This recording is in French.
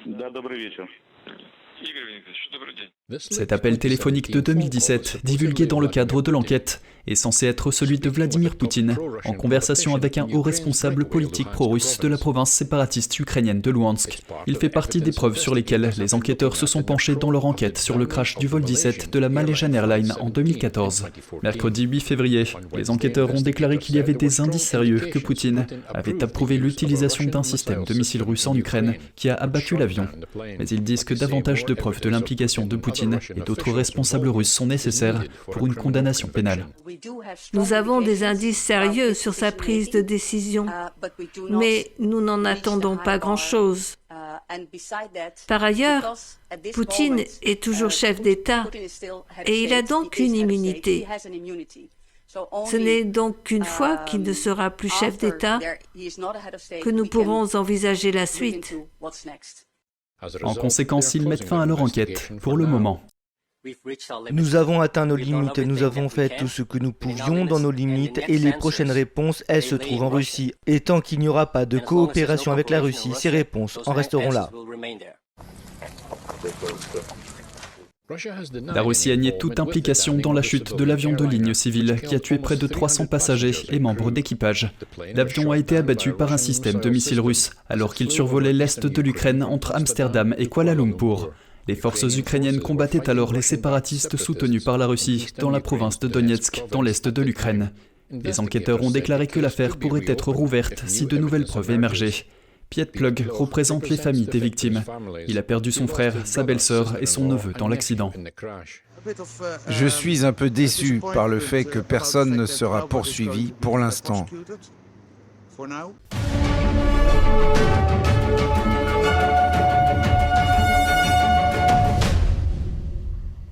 Да, добрый вечер. Cet appel téléphonique de 2017, divulgué dans le cadre de l'enquête, est censé être celui de Vladimir Poutine, en conversation avec un haut responsable politique pro-russe de la province séparatiste ukrainienne de Louhansk. Il fait partie des preuves sur lesquelles les enquêteurs se sont penchés dans leur enquête sur le crash du vol 17 de la Malaysian Airlines en 2014. Mercredi 8 février, les enquêteurs ont déclaré qu'il y avait des indices sérieux que Poutine avait approuvé l'utilisation d'un système de missiles russe en Ukraine qui a abattu l'avion. Mais ils disent que davantage de preuves de l'implication de Poutine et d'autres responsables russes sont nécessaires pour une condamnation pénale. Nous avons des indices sérieux sur sa prise de décision, mais nous n'en attendons pas grand-chose. Par ailleurs, Poutine est toujours chef d'État et il a donc une immunité. Ce n'est donc qu'une fois qu'il ne sera plus chef d'État que nous pourrons envisager la suite. En conséquence, ils mettent fin à leur enquête, pour le moment. Nous avons atteint nos limites, nous avons fait tout ce que nous pouvions dans nos limites et les prochaines réponses, elles se trouvent en Russie. Et tant qu'il n'y aura pas de coopération avec la Russie, ces réponses en resteront là. La Russie a nié toute implication dans la chute de l'avion de ligne civile qui a tué près de 300 passagers et membres d'équipage. L'avion a été abattu par un système de missiles russes alors qu'il survolait l'est de l'Ukraine entre Amsterdam et Kuala Lumpur. Les forces ukrainiennes combattaient alors les séparatistes soutenus par la Russie dans la province de Donetsk, dans l'est de l'Ukraine. Les enquêteurs ont déclaré que l'affaire pourrait être rouverte si de nouvelles preuves émergeaient. Piet Plug représente les familles des victimes. Il a perdu son frère, sa belle-sœur et son neveu dans l'accident. Je suis un peu déçu par le fait que personne ne sera poursuivi pour l'instant.